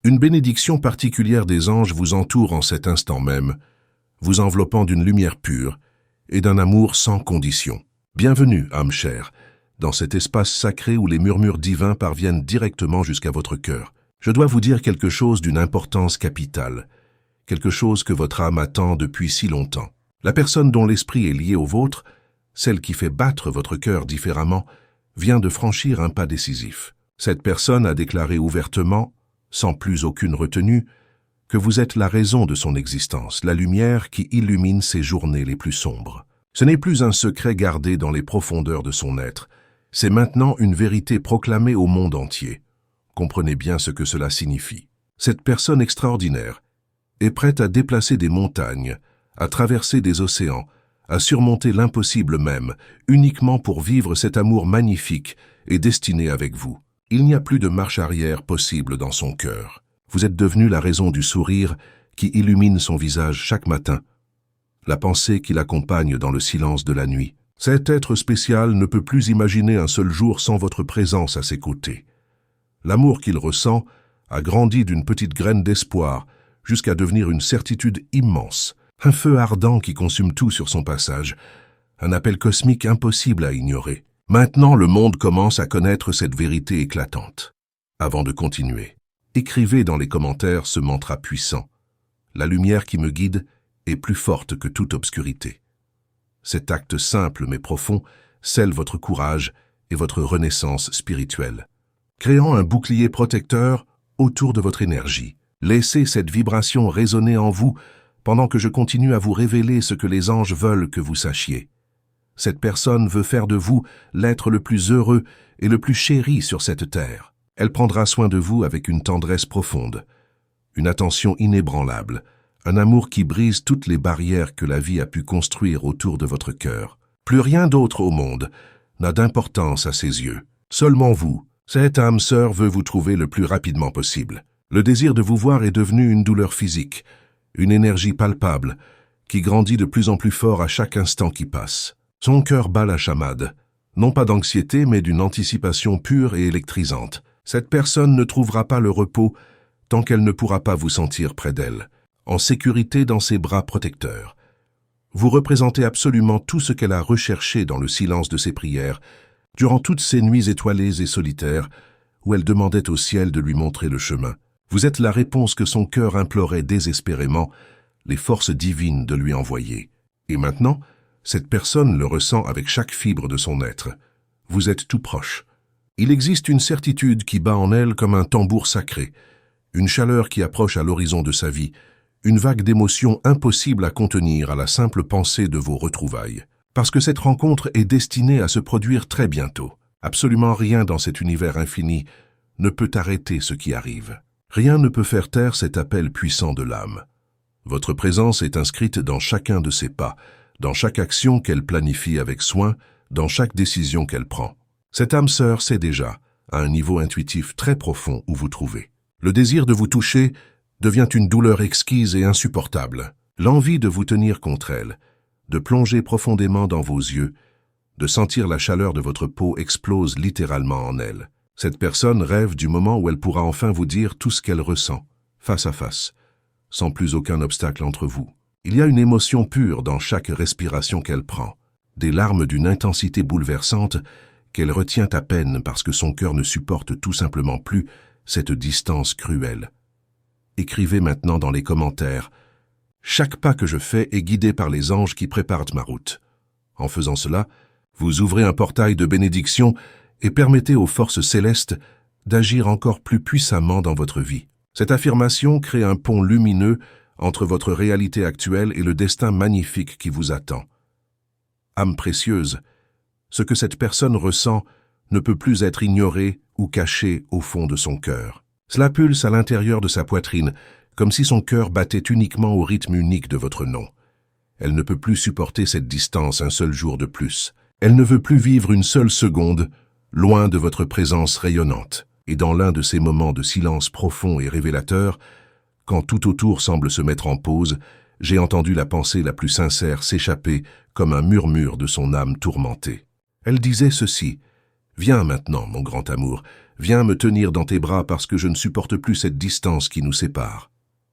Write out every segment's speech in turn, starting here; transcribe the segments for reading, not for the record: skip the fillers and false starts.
Une bénédiction particulière des anges vous entoure en cet instant même, vous enveloppant d'une lumière pure et d'un amour sans condition. Bienvenue, âme chère, dans cet espace sacré où les murmures divins parviennent directement jusqu'à votre cœur. Je dois vous dire quelque chose d'une importance capitale, quelque chose que votre âme attend depuis si longtemps. La personne dont l'esprit est lié au vôtre, celle qui fait battre votre cœur différemment, vient de franchir un pas décisif. Cette personne a déclaré ouvertement, sans plus aucune retenue, que vous êtes la raison de son existence, la lumière qui illumine ses journées les plus sombres. Ce n'est plus un secret gardé dans les profondeurs de son être, c'est maintenant une vérité proclamée au monde entier. Comprenez bien ce que cela signifie. Cette personne extraordinaire est prête à déplacer des montagnes, à traverser des océans, à surmonter l'impossible même, uniquement pour vivre cet amour magnifique et destiné avec vous. Il n'y a plus de marche arrière possible dans son cœur. Vous êtes devenu la raison du sourire qui illumine son visage chaque matin, la pensée qui l'accompagne dans le silence de la nuit. Cet être spécial ne peut plus imaginer un seul jour sans votre présence à ses côtés. L'amour qu'il ressent a grandi d'une petite graine d'espoir jusqu'à devenir une certitude immense, un feu ardent qui consume tout sur son passage, un appel cosmique impossible à ignorer. Maintenant, le monde commence à connaître cette vérité éclatante. Avant de continuer, écrivez dans les commentaires ce mantra puissant. La lumière qui me guide est plus forte que toute obscurité. Cet acte simple mais profond scelle votre courage et votre renaissance spirituelle, créant un bouclier protecteur autour de votre énergie. Laissez cette vibration résonner en vous pendant que je continue à vous révéler ce que les anges veulent que vous sachiez. Cette personne veut faire de vous l'être le plus heureux et le plus chéri sur cette terre. Elle prendra soin de vous avec une tendresse profonde, une attention inébranlable, un amour qui brise toutes les barrières que la vie a pu construire autour de votre cœur. Plus rien d'autre au monde n'a d'importance à ses yeux. Seulement vous, cette âme sœur veut vous trouver le plus rapidement possible. Le désir de vous voir est devenu une douleur physique, une énergie palpable, qui grandit de plus en plus fort à chaque instant qui passe. Son cœur bat la chamade, non pas d'anxiété, mais d'une anticipation pure et électrisante. Cette personne ne trouvera pas le repos tant qu'elle ne pourra pas vous sentir près d'elle, en sécurité dans ses bras protecteurs. Vous représentez absolument tout ce qu'elle a recherché dans le silence de ses prières, durant toutes ces nuits étoilées et solitaires, où elle demandait au ciel de lui montrer le chemin. Vous êtes la réponse que son cœur implorait désespérément, les forces divines de lui envoyer. Et maintenant, cette personne le ressent avec chaque fibre de son être. Vous êtes tout proche. Il existe une certitude qui bat en elle comme un tambour sacré, une chaleur qui approche à l'horizon de sa vie, une vague d'émotions impossible à contenir à la simple pensée de vos retrouvailles. Parce que cette rencontre est destinée à se produire très bientôt. Absolument rien dans cet univers infini ne peut arrêter ce qui arrive. Rien ne peut faire taire cet appel puissant de l'âme. Votre présence est inscrite dans chacun de ses pas, dans chaque action qu'elle planifie avec soin, dans chaque décision qu'elle prend. Cette âme sœur sait déjà, à un niveau intuitif très profond, où vous trouvez. Le désir de vous toucher devient une douleur exquise et insupportable. L'envie de vous tenir contre elle, de plonger profondément dans vos yeux, de sentir la chaleur de votre peau explose littéralement en elle. Cette personne rêve du moment où elle pourra enfin vous dire tout ce qu'elle ressent, face à face, sans plus aucun obstacle entre vous. Il y a une émotion pure dans chaque respiration qu'elle prend, des larmes d'une intensité bouleversante qu'elle retient à peine parce que son cœur ne supporte tout simplement plus cette distance cruelle. Écrivez maintenant dans les commentaires « Chaque pas que je fais est guidé par les anges qui préparent ma route ». En faisant cela, vous ouvrez un portail de bénédiction et permettez aux forces célestes d'agir encore plus puissamment dans votre vie. Cette affirmation crée un pont lumineux entre votre réalité actuelle et le destin magnifique qui vous attend. Âme précieuse, ce que cette personne ressent ne peut plus être ignoré ou caché au fond de son cœur. Cela pulse à l'intérieur de sa poitrine, comme si son cœur battait uniquement au rythme unique de votre nom. Elle ne peut plus supporter cette distance un seul jour de plus. Elle ne veut plus vivre une seule seconde, loin de votre présence rayonnante. Et dans l'un de ces moments de silence profond et révélateur, quand tout autour semble se mettre en pause, j'ai entendu la pensée la plus sincère s'échapper comme un murmure de son âme tourmentée. Elle disait ceci: « Viens maintenant, mon grand amour, Viens me tenir dans tes bras parce que je ne supporte plus cette distance qui nous sépare.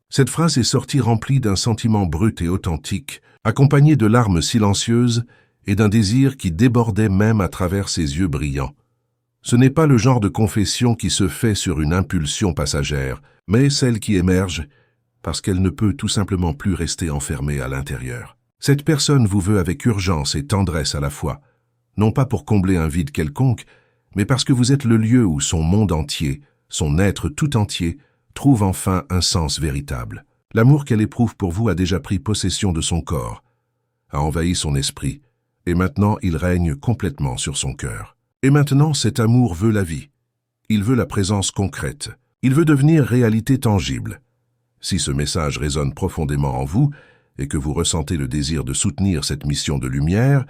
Cette phrase est sortie remplie d'un sentiment brut et authentique, accompagné de larmes silencieuses et d'un désir qui débordait même à travers ses yeux brillants. Ce n'est pas le genre de confession qui se fait sur une impulsion passagère, mais celle qui émerge parce qu'elle ne peut tout simplement plus rester enfermée à l'intérieur. Cette personne vous veut avec urgence et tendresse à la fois, non pas pour combler un vide quelconque, mais parce que vous êtes le lieu où son monde entier, son être tout entier, trouve enfin un sens véritable. L'amour qu'elle éprouve pour vous a déjà pris possession de son corps, a envahi son esprit, et maintenant il règne complètement sur son cœur. Et maintenant cet amour veut la vie. Il veut la présence concrète. Il veut devenir réalité tangible. Si ce message résonne profondément en vous, et que vous ressentez le désir de soutenir cette mission de lumière,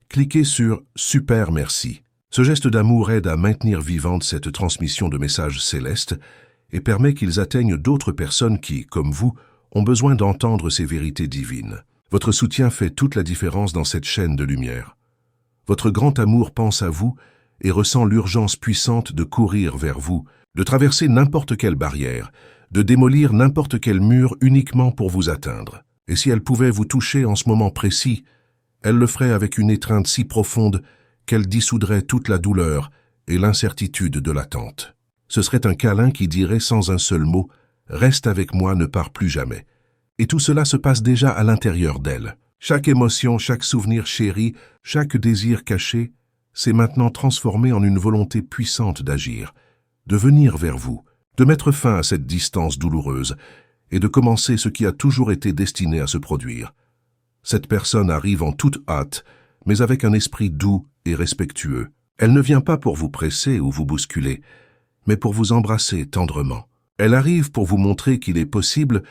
cliquez sur « Super merci ». Ce geste d'amour aide à maintenir vivante cette transmission de messages célestes et permet qu'ils atteignent d'autres personnes qui, comme vous, ont besoin d'entendre ces vérités divines. Votre soutien fait toute la différence dans cette chaîne de lumière. Votre grand amour pense à vous et ressent l'urgence puissante de courir vers vous, de traverser n'importe quelle barrière, de démolir n'importe quel mur uniquement pour vous atteindre. Et si elle pouvait vous toucher en ce moment précis, elle le ferait avec une étreinte si profonde qu'elle dissoudrait toute la douleur et l'incertitude de l'attente. Ce serait un câlin qui dirait sans un seul mot « Reste avec moi, ne pars plus jamais ». Et tout cela se passe déjà à l'intérieur d'elle. Chaque émotion, chaque souvenir chéri, chaque désir caché s'est maintenant transformé en une volonté puissante d'agir, de venir vers vous, de mettre fin à cette distance douloureuse et de commencer ce qui a toujours été destiné à se produire. Cette personne arrive en toute hâte, mais avec un esprit doux et respectueux. Elle ne vient pas pour vous presser ou vous bousculer, mais pour vous embrasser tendrement. Elle arrive pour vous montrer qu'il est possible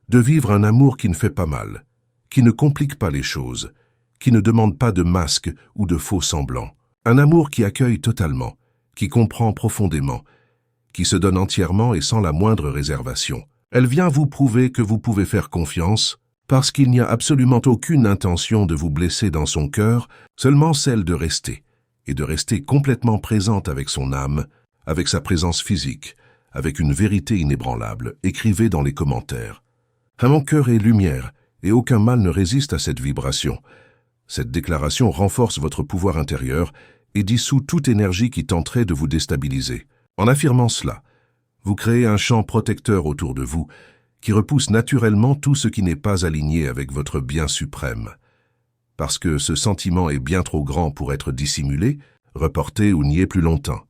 de vivre un amour qui ne fait pas mal, qui ne complique pas les choses, qui ne demande pas de masque ou de faux semblants. Un amour qui accueille totalement, qui comprend profondément, qui se donne entièrement et sans la moindre réservation. Elle vient vous prouver que vous pouvez faire confiance, parce qu'il n'y a absolument aucune intention de vous blesser dans son cœur, seulement celle de rester, et de rester complètement présente avec son âme, avec sa présence physique, avec une vérité inébranlable. Écrivez dans les commentaires. Mon cœur est lumière, et aucun mal ne résiste à cette vibration. Cette déclaration renforce votre pouvoir intérieur et dissout toute énergie qui tenterait de vous déstabiliser. En affirmant cela, vous créez un champ protecteur autour de vous, qui repousse naturellement tout ce qui n'est pas aligné avec votre bien suprême. Parce que ce sentiment est bien trop grand pour être dissimulé, reporté ou nié plus longtemps.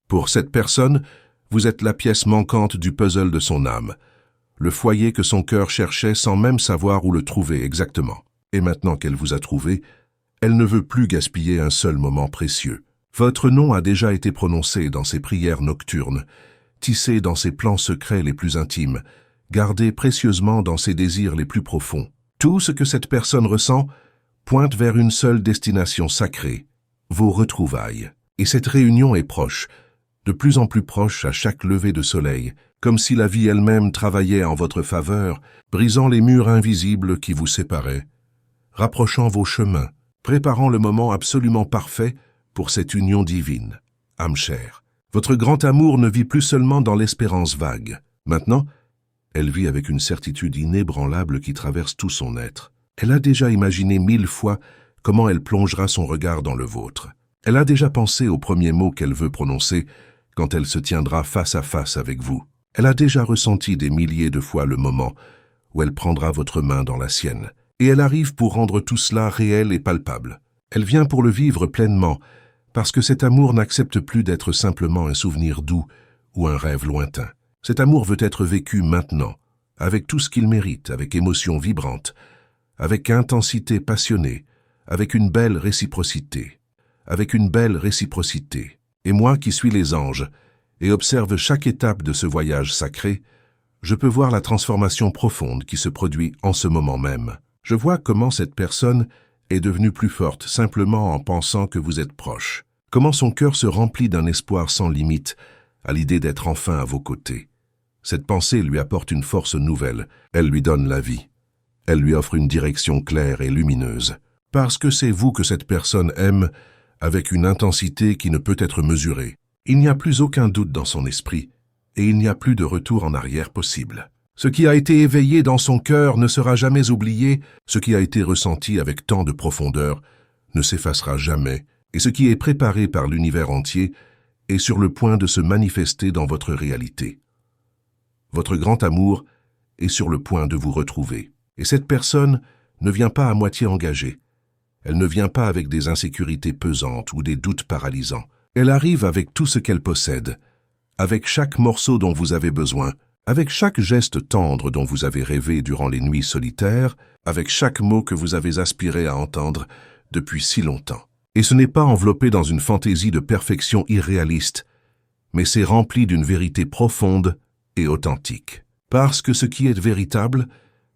Pour cette personne, vous êtes la pièce manquante du puzzle de son âme, le foyer que son cœur cherchait sans même savoir où le trouver exactement. Et maintenant qu'elle vous a trouvé, elle ne veut plus gaspiller un seul moment précieux. Votre nom a déjà été prononcé dans ses prières nocturnes, tissé dans ses plans secrets les plus intimes, gardé précieusement dans ses désirs les plus profonds. Tout ce que cette personne ressent pointe vers une seule destination sacrée, vos retrouvailles. Et cette réunion est proche, de plus en plus proche à chaque lever de soleil, comme si la vie elle-même travaillait en votre faveur, brisant les murs invisibles qui vous séparaient, rapprochant vos chemins, préparant le moment absolument parfait pour cette union divine. Âme chère, votre grand amour ne vit plus seulement dans l'espérance vague. Maintenant, elle vit avec une certitude inébranlable qui traverse tout son être. Elle a déjà imaginé 1000 fois comment elle plongera son regard dans le vôtre. Elle a déjà pensé aux premiers mots qu'elle veut prononcer quand elle se tiendra face à face avec vous. Elle a déjà ressenti des milliers de fois le moment où elle prendra votre main dans la sienne. Et elle arrive pour rendre tout cela réel et palpable. Elle vient pour le vivre pleinement, parce que cet amour n'accepte plus d'être simplement un souvenir doux ou un rêve lointain. Cet amour veut être vécu maintenant, avec tout ce qu'il mérite, avec émotion vibrante, avec intensité passionnée, avec une belle réciprocité. Avec une belle réciprocité. Et moi qui suis les anges, et observe chaque étape de ce voyage sacré, je peux voir la transformation profonde qui se produit en ce moment même. Je vois comment cette personne est devenue plus forte simplement en pensant que vous êtes proche. Comment son cœur se remplit d'un espoir sans limite à l'idée d'être enfin à vos côtés. Cette pensée lui apporte une force nouvelle, elle lui donne la vie. Elle lui offre une direction claire et lumineuse. Parce que c'est vous que cette personne aime avec une intensité qui ne peut être mesurée. Il n'y a plus aucun doute dans son esprit, et il n'y a plus de retour en arrière possible. Ce qui a été éveillé dans son cœur ne sera jamais oublié, ce qui a été ressenti avec tant de profondeur ne s'effacera jamais, et ce qui est préparé par l'univers entier est sur le point de se manifester dans votre réalité. Votre grand amour est sur le point de vous retrouver, et cette personne ne vient pas à moitié engagée. Elle ne vient pas avec des insécurités pesantes ou des doutes paralysants. Elle arrive avec tout ce qu'elle possède, avec chaque morceau dont vous avez besoin, avec chaque geste tendre dont vous avez rêvé durant les nuits solitaires, avec chaque mot que vous avez aspiré à entendre depuis si longtemps. Et ce n'est pas enveloppé dans une fantaisie de perfection irréaliste, mais c'est rempli d'une vérité profonde et authentique. Parce que ce qui est véritable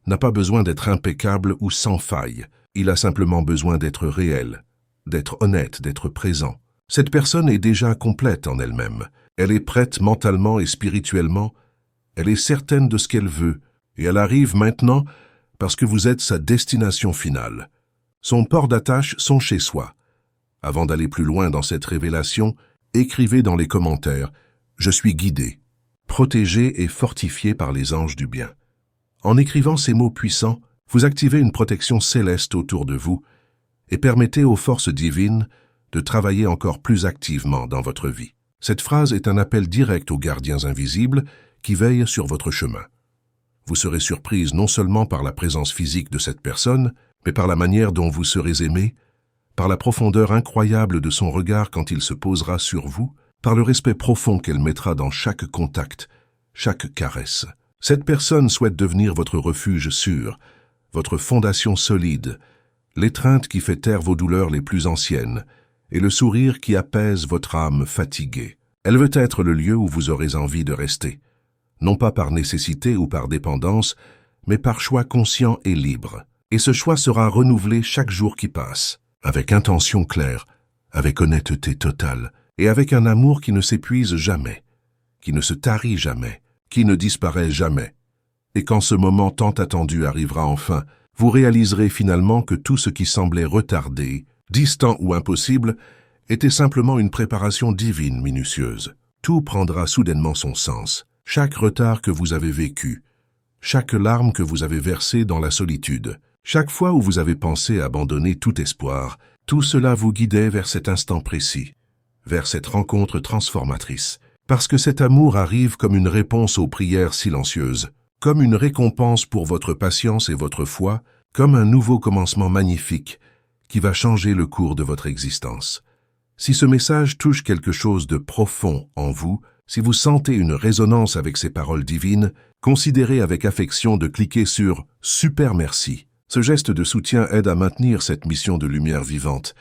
n'a pas besoin d'être impeccable ou sans faille. Il a simplement besoin d'être réel, d'être honnête, d'être présent. Cette personne est déjà complète en elle-même. Elle est prête mentalement et spirituellement. Elle est certaine de ce qu'elle veut, et elle arrive maintenant parce que vous êtes sa destination finale. Son port d'attache, son chez-soi. Avant d'aller plus loin dans cette révélation, écrivez dans les commentaires « Je suis guidé, protégé et fortifié par les anges du bien ». En écrivant ces mots puissants, vous activez une protection céleste autour de vous et permettez aux forces divines de travailler encore plus activement dans votre vie. Cette phrase est un appel direct aux gardiens invisibles qui veillent sur votre chemin. Vous serez surprise non seulement par la présence physique de cette personne, mais par la manière dont vous serez aimé, par la profondeur incroyable de son regard quand il se posera sur vous, par le respect profond qu'elle mettra dans chaque contact, chaque caresse. Cette personne souhaite devenir votre refuge sûr, votre fondation solide, l'étreinte qui fait taire vos douleurs les plus anciennes, et le sourire qui apaise votre âme fatiguée. Elle veut être le lieu où vous aurez envie de rester, non pas par nécessité ou par dépendance, mais par choix conscient et libre. Et ce choix sera renouvelé chaque jour qui passe, avec intention claire, avec honnêteté totale, et avec un amour qui ne s'épuise jamais, qui ne se tarit jamais, qui ne disparaît jamais. Et quand ce moment tant attendu arrivera enfin, vous réaliserez finalement que tout ce qui semblait retardé, distant ou impossible, était simplement une préparation divine minutieuse. Tout prendra soudainement son sens. Chaque retard que vous avez vécu, chaque larme que vous avez versée dans la solitude, chaque fois où vous avez pensé abandonner tout espoir, tout cela vous guidait vers cet instant précis, vers cette rencontre transformatrice. Parce que cet amour arrive comme une réponse aux prières silencieuses, comme une récompense pour votre patience et votre foi, comme un nouveau commencement magnifique qui va changer le cours de votre existence. Si ce message touche quelque chose de profond en vous, si vous sentez une résonance avec ces paroles divines, considérez avec affection de cliquer sur « Super merci ». Ce geste de soutien aide à maintenir cette mission de lumière vivante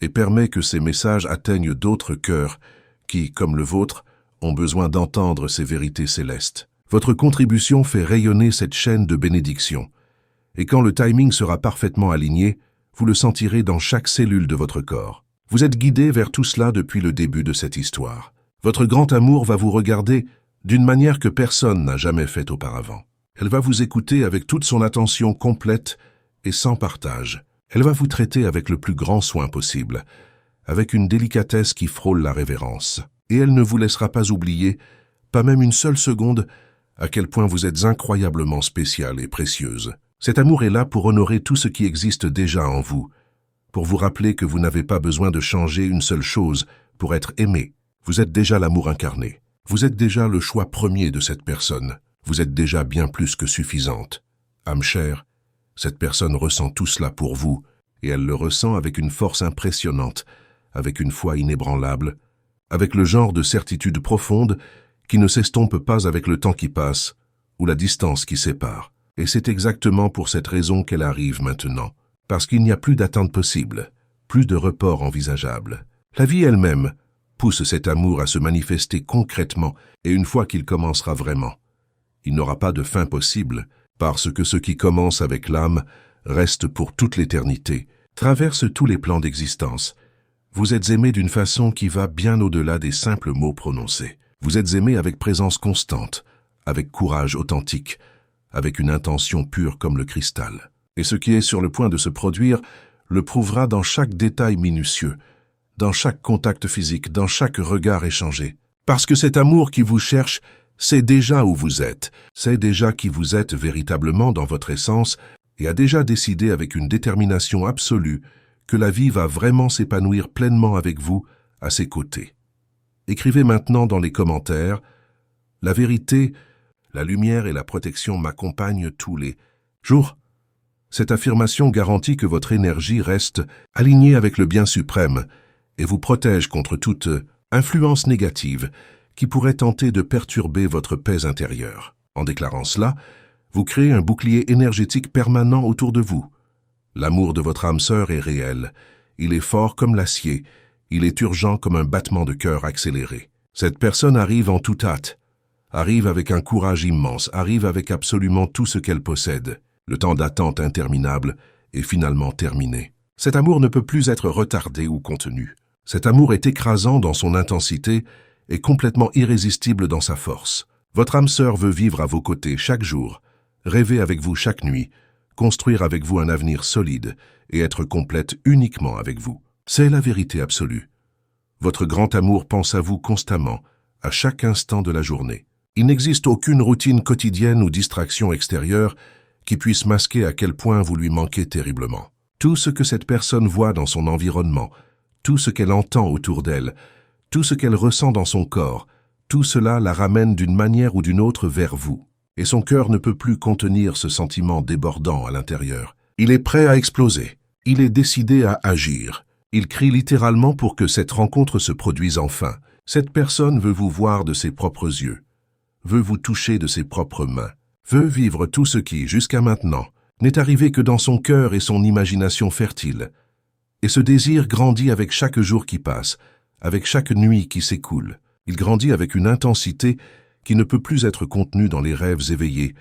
et permet que ces messages atteignent d'autres cœurs qui, comme le vôtre, ont besoin d'entendre ces vérités célestes. Votre contribution fait rayonner cette chaîne de bénédiction, et quand le timing sera parfaitement aligné, vous le sentirez dans chaque cellule de votre corps. Vous êtes guidé vers tout cela depuis le début de cette histoire. Votre grand amour va vous regarder d'une manière que personne n'a jamais faite auparavant. Elle va vous écouter avec toute son attention complète et sans partage. Elle va vous traiter avec le plus grand soin possible, avec une délicatesse qui frôle la révérence. Et elle ne vous laissera pas oublier, pas même une seule seconde, à quel point vous êtes incroyablement spéciale et précieuse. Cet amour est là pour honorer tout ce qui existe déjà en vous, pour vous rappeler que vous n'avez pas besoin de changer une seule chose pour être aimé. Vous êtes déjà l'amour incarné. Vous êtes déjà le choix premier de cette personne. Vous êtes déjà bien plus que suffisante. Âme chère, cette personne ressent tout cela pour vous, et elle le ressent avec une force impressionnante, avec une foi inébranlable, avec le genre de certitude profonde qui ne s'estompe pas avec le temps qui passe ou la distance qui sépare. Et c'est exactement pour cette raison qu'elle arrive maintenant, parce qu'il n'y a plus d'attente possible, plus de report envisageable. La vie elle-même pousse cet amour à se manifester concrètement, et une fois qu'il commencera vraiment, il n'aura pas de fin possible, parce que ce qui commence avec l'âme reste pour toute l'éternité, traverse tous les plans d'existence. Vous êtes aimé d'une façon qui va bien au-delà des simples mots prononcés. Vous êtes aimé avec présence constante, avec courage authentique, avec une intention pure comme le cristal. Et ce qui est sur le point de se produire le prouvera dans chaque détail minutieux, dans chaque contact physique, dans chaque regard échangé. Parce que cet amour qui vous cherche, c'est déjà où vous êtes, c'est déjà qui vous êtes véritablement dans votre essence et a déjà décidé avec une détermination absolue que la vie va vraiment s'épanouir pleinement avec vous, à ses côtés. Écrivez maintenant dans les commentaires « La vérité, la lumière et la protection m'accompagnent tous les jours ». Cette affirmation garantit que votre énergie reste alignée avec le bien suprême et vous protège contre toute influence négative qui pourrait tenter de perturber votre paix intérieure. En déclarant cela, vous créez un bouclier énergétique permanent autour de vous. L'amour de votre âme sœur est réel. Il est fort comme l'acier. Il est urgent comme un battement de cœur accéléré. Cette personne arrive en toute hâte, arrive avec un courage immense, arrive avec absolument tout ce qu'elle possède. Le temps d'attente interminable est finalement terminé. Cet amour ne peut plus être retardé ou contenu. Cet amour est écrasant dans son intensité et complètement irrésistible dans sa force. Votre âme sœur veut vivre à vos côtés chaque jour, rêver avec vous chaque nuit, construire avec vous un avenir solide et être complète uniquement avec vous. C'est la vérité absolue. Votre grand amour pense à vous constamment, à chaque instant de la journée. Il n'existe aucune routine quotidienne ou distraction extérieure qui puisse masquer à quel point vous lui manquez terriblement. Tout ce que cette personne voit dans son environnement, tout ce qu'elle entend autour d'elle, tout ce qu'elle ressent dans son corps, tout cela la ramène d'une manière ou d'une autre vers vous. Et son cœur ne peut plus contenir ce sentiment débordant à l'intérieur. Il est prêt à exploser. Il est décidé à agir. Il crie littéralement pour que cette rencontre se produise enfin. Cette personne veut vous voir de ses propres yeux, veut vous toucher de ses propres mains, veut vivre tout ce qui, jusqu'à maintenant, n'est arrivé que dans son cœur et son imagination fertile. Et ce désir grandit avec chaque jour qui passe, avec chaque nuit qui s'écoule. Il grandit avec une intensité qui ne peut plus être contenue dans les rêves éveillés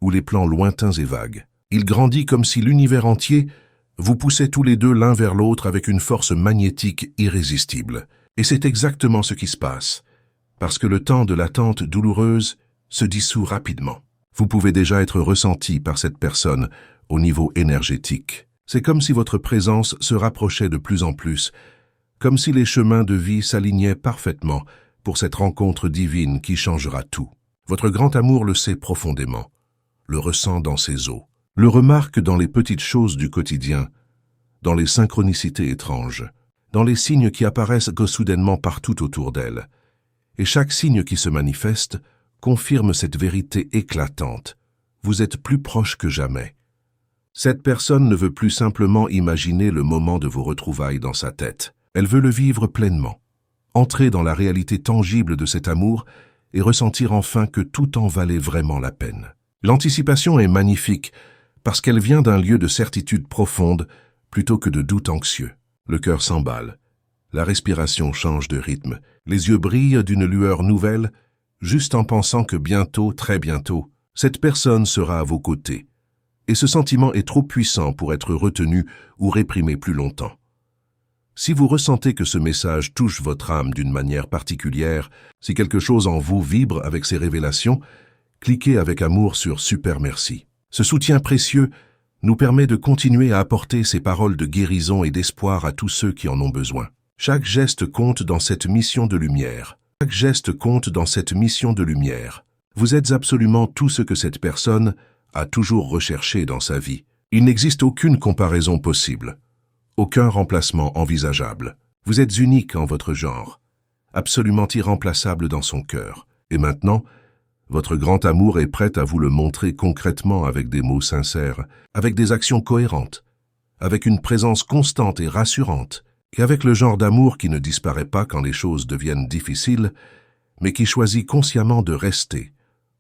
ou les plans lointains et vagues. Il grandit comme si l'univers entier vous poussait tous les deux l'un vers l'autre avec une force magnétique irrésistible. Et c'est exactement ce qui se passe, parce que le temps de l'attente douloureuse se dissout rapidement. Vous pouvez déjà être ressenti par cette personne au niveau énergétique. C'est comme si votre présence se rapprochait de plus en plus, comme si les chemins de vie s'alignaient parfaitement pour cette rencontre divine qui changera tout. Votre grand amour le sait profondément, le ressent dans ses os, le remarque dans les petites choses du quotidien, dans les synchronicités étranges, dans les signes qui apparaissent soudainement partout autour d'elle. Et chaque signe qui se manifeste confirme cette vérité éclatante. Vous êtes plus proche que jamais. Cette personne ne veut plus simplement imaginer le moment de vos retrouvailles dans sa tête. Elle veut le vivre pleinement, entrer dans la réalité tangible de cet amour et ressentir enfin que tout en valait vraiment la peine. L'anticipation est magnifique parce qu'elle vient d'un lieu de certitude profonde plutôt que de doute anxieux. Le cœur s'emballe, la respiration change de rythme, les yeux brillent d'une lueur nouvelle, juste en pensant que bientôt, très bientôt, cette personne sera à vos côtés. Et ce sentiment est trop puissant pour être retenu ou réprimé plus longtemps. Si vous ressentez que ce message touche votre âme d'une manière particulière, si quelque chose en vous vibre avec ces révélations, cliquez avec amour sur Super Merci. Ce soutien précieux nous permet de continuer à apporter ces paroles de guérison et d'espoir à tous ceux qui en ont besoin. Chaque geste compte dans cette mission de lumière. Chaque geste compte dans cette mission de lumière. Vous êtes absolument tout ce que cette personne a toujours recherché dans sa vie. Il n'existe aucune comparaison possible. Aucun remplacement envisageable. Vous êtes unique en votre genre, absolument irremplaçable dans son cœur. Et maintenant, votre grand amour est prêt à vous le montrer concrètement avec des mots sincères, avec des actions cohérentes, avec une présence constante et rassurante, et avec le genre d'amour qui ne disparaît pas quand les choses deviennent difficiles, mais qui choisit consciemment de rester,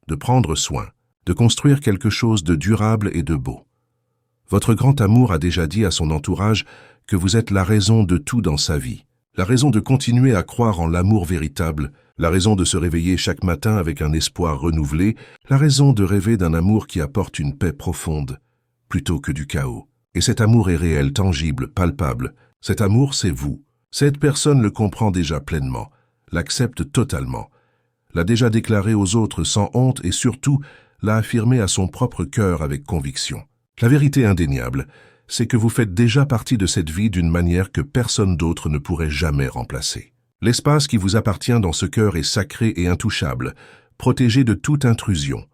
de prendre soin, de construire quelque chose de durable et de beau. Votre grand amour a déjà dit à son entourage que vous êtes la raison de tout dans sa vie, la raison de continuer à croire en l'amour véritable, la raison de se réveiller chaque matin avec un espoir renouvelé, la raison de rêver d'un amour qui apporte une paix profonde, plutôt que du chaos. Et cet amour est réel, tangible, palpable. Cet amour, c'est vous. Cette personne le comprend déjà pleinement, l'accepte totalement, l'a déjà déclaré aux autres sans honte et surtout l'a affirmé à son propre cœur avec conviction. La vérité indéniable, c'est que vous faites déjà partie de cette vie d'une manière que personne d'autre ne pourrait jamais remplacer. L'espace qui vous appartient dans ce cœur est sacré et intouchable, protégé de toute intrusion.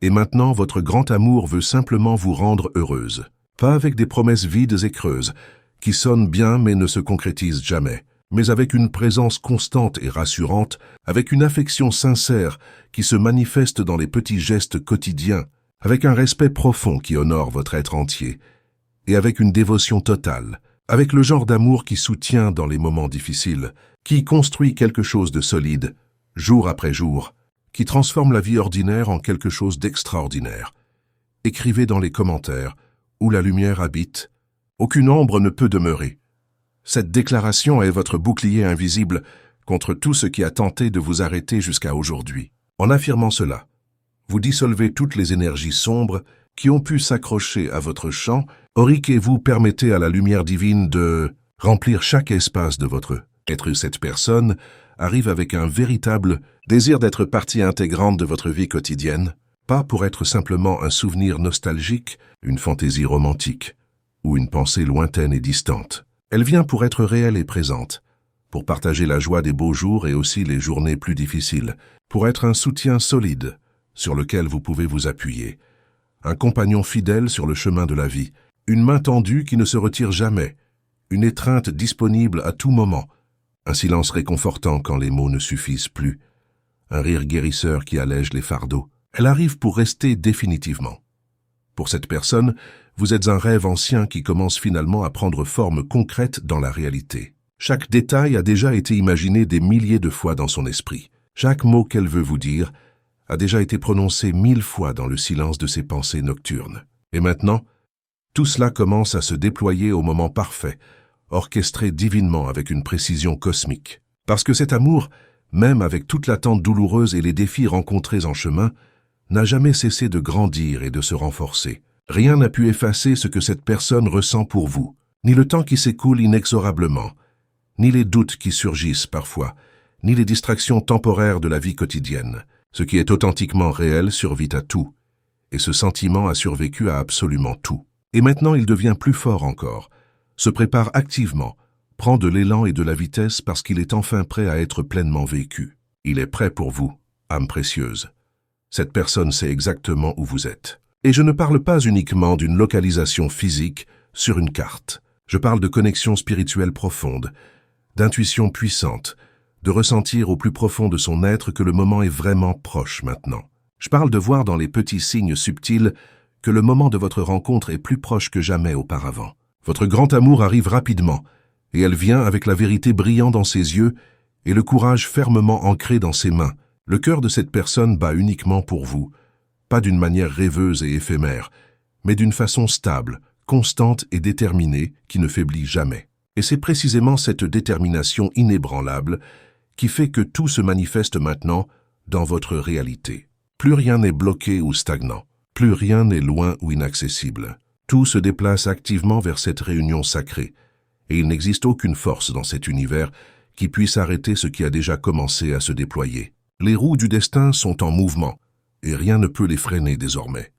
Et maintenant, votre grand amour veut simplement vous rendre heureuse. Pas avec des promesses vides et creuses, qui sonnent bien mais ne se concrétisent jamais, mais avec une présence constante et rassurante, avec une affection sincère qui se manifeste dans les petits gestes quotidiens, avec un respect profond qui honore votre être entier, et avec une dévotion totale, avec le genre d'amour qui soutient dans les moments difficiles, qui construit quelque chose de solide, jour après jour, qui transforme la vie ordinaire en quelque chose d'extraordinaire. Écrivez dans les commentaires, où la lumière habite, aucune ombre ne peut demeurer. Cette déclaration est votre bouclier invisible contre tout ce qui a tenté de vous arrêter jusqu'à aujourd'hui. En affirmant cela, vous dissolvez toutes les énergies sombres qui ont pu s'accrocher à votre champ aurique et vous permettez à la lumière divine de remplir chaque espace de votre être. Cette personne arrive avec un véritable désir d'être partie intégrante de votre vie quotidienne, pas pour être simplement un souvenir nostalgique, une fantaisie romantique ou une pensée lointaine et distante. Elle vient pour être réelle et présente, pour partager la joie des beaux jours et aussi les journées plus difficiles, pour être un soutien solide sur lequel vous pouvez vous appuyer, un compagnon fidèle sur le chemin de la vie, une main tendue qui ne se retire jamais, une étreinte disponible à tout moment, un silence réconfortant quand les mots ne suffisent plus, un rire guérisseur qui allège les fardeaux. Elle arrive pour rester définitivement. Pour cette personne, vous êtes un rêve ancien qui commence finalement à prendre forme concrète dans la réalité. Chaque détail a déjà été imaginé des milliers de fois dans son esprit. Chaque mot qu'elle veut vous dire a déjà été prononcé 1000 fois dans le silence de ses pensées nocturnes. Et maintenant, tout cela commence à se déployer au moment parfait, orchestré divinement avec une précision cosmique. Parce que cet amour, même avec toute l'attente douloureuse et les défis rencontrés en chemin, n'a jamais cessé de grandir et de se renforcer. Rien n'a pu effacer ce que cette personne ressent pour vous, ni le temps qui s'écoule inexorablement, ni les doutes qui surgissent parfois, ni les distractions temporaires de la vie quotidienne. Ce qui est authentiquement réel survit à tout, et ce sentiment a survécu à absolument tout. Et maintenant il devient plus fort encore, se prépare activement, prend de l'élan et de la vitesse parce qu'il est enfin prêt à être pleinement vécu. Il est prêt pour vous, âme précieuse. Cette personne sait exactement où vous êtes. Et je ne parle pas uniquement d'une localisation physique sur une carte. Je parle de connexion spirituelle profonde, d'intuition puissante, de ressentir au plus profond de son être que le moment est vraiment proche maintenant. Je parle de voir dans les petits signes subtils que le moment de votre rencontre est plus proche que jamais auparavant. Votre grand amour arrive rapidement, et elle vient avec la vérité brillant dans ses yeux et le courage fermement ancré dans ses mains. Le cœur de cette personne bat uniquement pour vous, pas d'une manière rêveuse et éphémère, mais d'une façon stable, constante et déterminée qui ne faiblit jamais. Et c'est précisément cette détermination inébranlable qui fait que tout se manifeste maintenant dans votre réalité. Plus rien n'est bloqué ou stagnant, plus rien n'est loin ou inaccessible. Tout se déplace activement vers cette réunion sacrée, et il n'existe aucune force dans cet univers qui puisse arrêter ce qui a déjà commencé à se déployer. Les roues du destin sont en mouvement, et rien ne peut les freiner désormais.